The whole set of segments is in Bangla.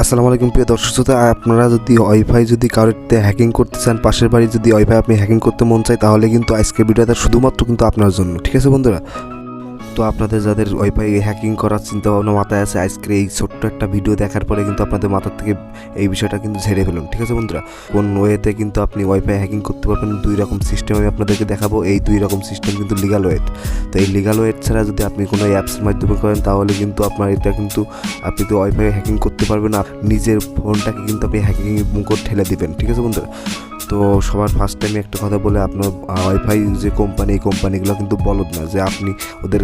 আসসালামু আলাইকুম প্রিয় দর্শক শ্রোতা, আপনারা যদি ওয়াইফাই কারোতে হ্যাকিং করতে চান, পাশের বাড়ি যদি ওয়াইফাই আপনি হ্যাকিং করতে মন চায়, তাহলে কিন্তু আজকের ভিডিওটা শুধুমাত্র কিন্তু আপনার জন্য। ঠিক আছে বন্ধুরা, তো আপনাদের যাদের ওয়াইফাই হ্যাকিং করার চিন্তা ভাবনা মাথায় আছে, আজকের এই ছোট্ট একটা ভিডিও দেখার পরে কিন্তু আপনাদের মাথার থেকে এই বিষয়টা কিন্তু ঝেড়ে ফেলুন। ঠিক আছে বন্ধুরা, কোন ওয়েতে কিন্তু আপনি ওয়াইফাই হ্যাকিং করতে পারবেন, দুই রকম সিস্টেম আমি আপনাদেরকে দেখাবো। এই দুই রকম সিস্টেম কিন্তু লিগাল ওয়েট। তো এই লিগাল ওয়েট ছাড়া যদি আপনি কোনো অ্যাপসের মাধ্যমে করেন, তাহলে কিন্তু আপনার এটা কিন্তু আপনি তো ওয়াইফাই হ্যাকিং করতে পারবেন না, নিজের ফোনটাকে কিন্তু আপনি হ্যাকিং মুখে ঠেলে দিবেন। ঠিক আছে বন্ধুরা, তো সবার ফার্স্ট টাইমে একটা কথা বলে, আপনার ওয়াইফাই যে কোম্পানি, এই কোম্পানিগুলো কিন্তু বলদ না যে আপনি ওদের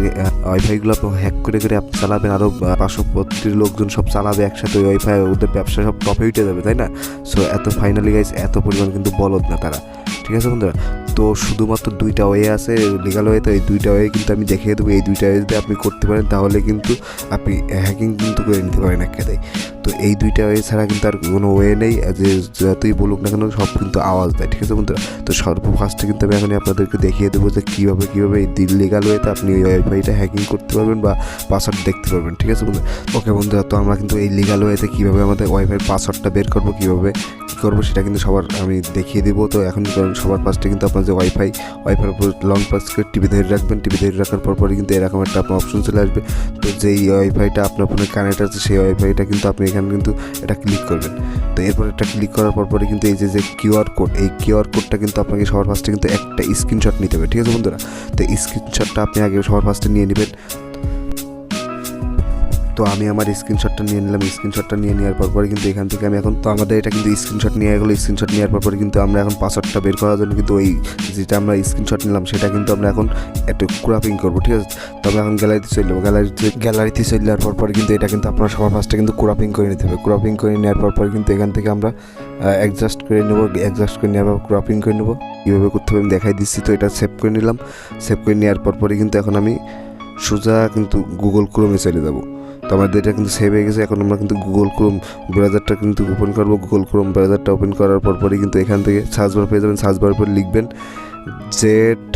ওয়াইফাইগুলো হ্যাক করে আপনি চালাবেন, আরও পার্শ্ববর্তীর লোকজন সব চালাবে একসাথে ওয়াইফাই, ওদের ব্যবসা সব টপে উঠে যাবে, তাই না? সো এত ফাইনালি গাইস এত পরিমাণ কিন্তু বলদ না তারা। ঠিক আছে বন্ধুরা, তো শুধুমাত্র দুইটা ওয়ে আছে লিগাল ওয়ে। তো এই দুইটা ওয়ে কিন্তু আমি দেখিয়ে দেবো। এই দুইটা ওয়ে যদি আপনি করতে পারেন, তাহলে কিন্তু আপনি হ্যাকিং কিন্তু করে নিতে পারেন এক কথায়। তো এই দুইটা ওয়ে ছাড়া কিন্তু আর কোনো ওয়ে নেই, যে যতই বলুক না কেন সব কিন্তু আওয়াজ দেয়। ঠিক আছে বন্ধুরা, তো সর্বফার্স্টে কিন্তু আমি এখন আপনাদেরকে দেখিয়ে দেবো যে কীভাবে এই লিগাল ওয়েতে আপনি ওই ওয়াইফাইটা হ্যাকিং করতে পারবেন বা পাসওয়ার্ড দেখতে পারবেন। ঠিক আছে বন্ধুরা, ওকে বন্ধুরা, তো আমরা কিন্তু এই লিগাল ওয়েতে কীভাবে আমাদের ওয়াইফাইয়ের পাসওয়ার্ডটা বের করবো, কীভাবে কী করবো সেটা কিন্তু সবার আমি দেখিয়ে দেবো। তো এখন সবার ফার্স্টে কিন্তু আপনার যে ওয়াইফাইয়ের উপর লং প্রেস করে টিভি ধরে রাখবেন। টিভি ধরে রাখার পরই কিন্তু এরকম একটা আপনার অপশন চলে আসবে। তো যেই ওয়াইফাইটা আপনার ফোনে কানেক্ট আছে, সেই ওয়াইফাইটা কিন্তু আপনি এখানে কিন্তু এটা ক্লিক করবেন। তো এরপর এটা ক্লিক করার পরই কিন্তু এই যে কিউআর কোড, এই কিউআর কোডটা কিন্তু আপনাকে সবার ফার্স্টে কিন্তু একটা স্ক্রিনশট নিতে হবে। ঠিক আছে বন্ধুরা, তো স্ক্রিনশটটা আপনি আগে সবার ফার্স্টে নিয়ে নেবেন। তো আমি আমার স্ক্রিনশটটা নিয়ে নিলাম। স্ক্রিনশটটা নিয়ে নেওয়ার পরে কিন্তু এখান থেকে আমি এখন, তো আমাদের এটা কিন্তু স্ক্রিনশট নিয়ে গেলো। স্ক্রিনশট নেওয়ার পরে কিন্তু আমরা এখন পাসওয়ার্ডটা বের করার জন্য কিন্তু ওই যেটা আমরা স্ক্রিনশট নিলাম সেটা কিন্তু আমরা এখন একটু ক্রাপিং করবো। ঠিক আছে, তবে এখন গ্যালারিতে চলে যাবো। গ্যালারিতে চলে যাওয়ার পরে কিন্তু এটা কিন্তু আপনার সবার ফার্স্টে কিন্তু ক্রাপিং করে নিতে হবে। ক্রাপিং করে নেওয়ার পরে কিন্তু এখান থেকে আমরা অ্যাডজাস্ট করে নেবো। অ্যাডজাস্ট করে নেওয়ার পর ক্রাপিং করে নেবো। কীভাবে করতে হবে আমি দেখাই দিচ্ছি। তো এটা সেভ করে নিলাম। সেভ করে নেওয়ার পরে কিন্তু এখন আমি সোজা কিন্তু গুগল ক্রোমে চলে যাবো। তো আমাদের এটা কিন্তু সেভ হয়ে গেছে। এখন আমরা কিন্তু গুগল ক্রোম ব্রাউজারটা কিন্তু ওপেন করবো। গুগল ক্রোম ব্রাউজারটা ওপেন করার পরই কিন্তু এখান থেকে সার্চ বার পেয়ে যাবেন। সার্চ বার পর লিখবেন ZXING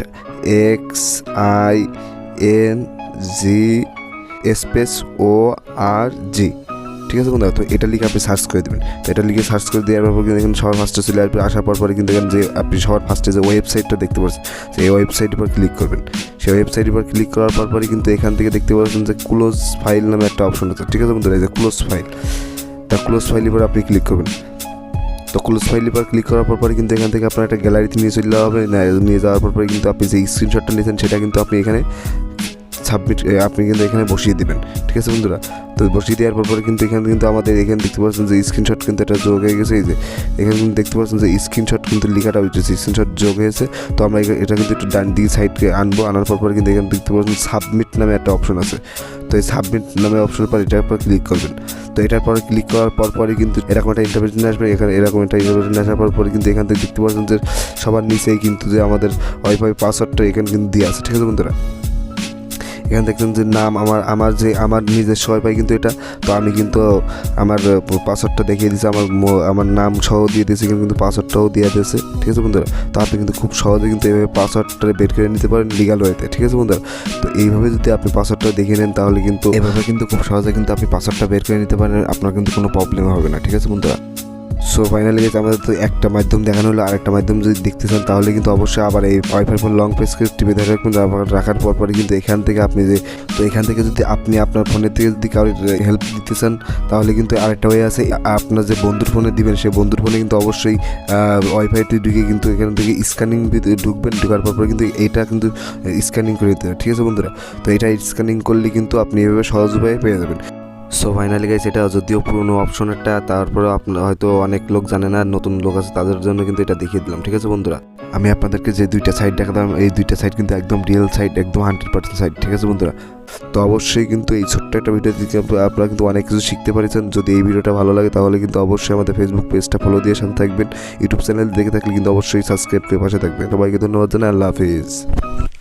ঠিক আছে বন্ধুরা, তো এটা লিখে আপনি সার্চ করে দেবেন। তো এটা লিখে সার্চ করে দেওয়ার পর কিন্তু এখানে সবার ফার্স্টে চলে আসবে। আসার পরে কিন্তু এখানে যে আপনি সবার ফার্স্টে যে ওয়েবসাইটটা দেখতে পাচ্ছেন, সেই ওয়েবসাইটের উপর ক্লিক করবেন। সেই ওয়েবসাইটের উপর ক্লিক করার পরই কিন্তু এখান থেকে দেখতে পাচ্ছেন যে ক্লোজ ফাইল নামে একটা অপশন আছে। ঠিক আছে বন্ধুরা, এই যে ক্লোজ ফাইল, তা ক্লোজ ফাইলের উপর আপনি ক্লিক করবেন। তো ক্লোজ ফাইলের উপর ক্লিক করার পরে কিন্তু এখান থেকে আপনার একটা গ্যালারিতে নিয়ে চলে যাওয়া হবে। নিয়ে যাওয়ার পরে কিন্তু আপনি যে স্ক্রিনশটটা নিয়েছেন সেটা কিন্তু আপনি এখানে সাবমিট আপনি কিন্তু এখানে বসিয়ে দেবেন। ঠিক আছে বন্ধুরা, তো বসিয়ে দেওয়ার পরে কিন্তু এখানে কিন্তু আমাদের এখানে দেখতে পাচ্ছেন যে স্ক্রিনশট কিন্তু এটা যোগ হয়ে গেছে। এই যে এখানে কিন্তু দেখতে পাচ্ছেন যে স্ক্রিনশট কিন্তু লেখাটা উঠেছে, স্ক্রিনশট যোগ হয়েছে। তো আমরা এটা কিন্তু একটু ডান দিকে সাইডকে আনবো। আনার পরে কিন্তু এখানে দেখতে পাচ্ছেন সাবমিট নামে একটা অপশন আছে। তো এই সাবমিট নামে অপশনের পর এটার পর ক্লিক করবেন। তো এটার পরে ক্লিক করার পরই কিন্তু এরকম একটা ইন্টারভিউ আসবে। এখানে এরকম একটা ইন্টারভিউ আসার পরে কিন্তু এখান থেকে দেখতে পাচ্ছেন যে সবার নিচেই কিন্তু যে আমাদের ওয়াইফাই পাসওয়ার্ডটা এখানে কিন্তু দিয়ে আছে। ঠিক আছে বন্ধুরা, এখানে দেখছেন যে নাম আমার নিজস্ব ওয়াইফাই কিন্তু এটা। তো আমি কিন্তু আমার পাসওয়ার্ডটা দেখিয়ে দিয়েছি, আমার নাম সহ দিয়ে দিয়েছি, কিন্তু পাসওয়ার্ডটাও দিয়ে দিয়েছে। ঠিক আছে বন্ধুরা, তো আপনি কিন্তু খুব সহজে কিন্তু এইভাবে পাসওয়ার্ডটা বের করে নিতে পারেন লিগাল ওয়েতে। ঠিক আছে বন্ধুরা, তো এইভাবে যদি আপনি পাসওয়ার্ডটা দেখে নেন, তাহলে কিন্তু এভাবে কিন্তু খুব সহজে কিন্তু আপনি পাসওয়ার্ডটা বের করে নিতে পারেন। আপনার কিন্তু কোনো প্রবলেম হবে না। ঠিক আছে বন্ধুরা, সো ফাইনালি গেছে আমাদের তো একটা মাধ্যম দেখানো হলো। আরেকটা মাধ্যম যদি দেখতে চান, তাহলে কিন্তু অবশ্যই আবার এই ওয়াইফাই ফোন লং প্রেস করে টিভি ধরে রাখার পরই কিন্তু এখান থেকে আপনি এখান থেকে যদি আপনি আপনার ফোনের থেকে যদি কারোর হেল্প দিতে চান, তাহলে কিন্তু আরেকটা ওয়ে আছে। আপনার যে বন্ধুর ফোনে দিবেন, সেই বন্ধুর ফোনে কিন্তু অবশ্যই ওয়াইফাইতে ঢুকে কিন্তু এখান থেকে স্ক্যানিং ঢুকবেন। ঢুকার পরে কিন্তু এইটা কিন্তু স্ক্যানিং করে দিতে হবে। ঠিক আছে বন্ধুরা, তো এটা স্ক্যানিং করলে কিন্তু আপনি এভাবে সহজ উপায়ে পেয়ে যাবেন। সো ফাইনালি গাইস, এটা যদিও পুরোনো অপশন একটা, তারপরে আপনার হয়তো অনেক লোক জানে না, নতুন লোক আছে, তাদের জন্য কিন্তু এটা দেখিয়ে দিলাম। ঠিক আছে বন্ধুরা, আমি আপনাদেরকে যে দুইটা সাইট দেখালাম, এই দুইটা সাইট কিন্তু একদম রিয়েল সাইট, একদম 100% সাইট। ঠিক আছে বন্ধুরা, তো অবশ্যই কিন্তু এই ছোট্ট একটা ভিডিও দিতে আপনারা কিন্তু অনেক কিছু শিখতে পারছেন। যদি এই ভিডিওটা ভালো লাগে, তাহলে কিন্তু অবশ্যই আমাদের ফেসবুক পেজটা ফলো দিয়ে সাথে থাকবেন। ইউটিউব চ্যানেল দেখে থাকলে কিন্তু অবশ্যই সাবস্ক্রাইব করে পাশে থাকবেন। সবাইকে ধন্যবাদ জানাই। আল্লাহ হাফিজ।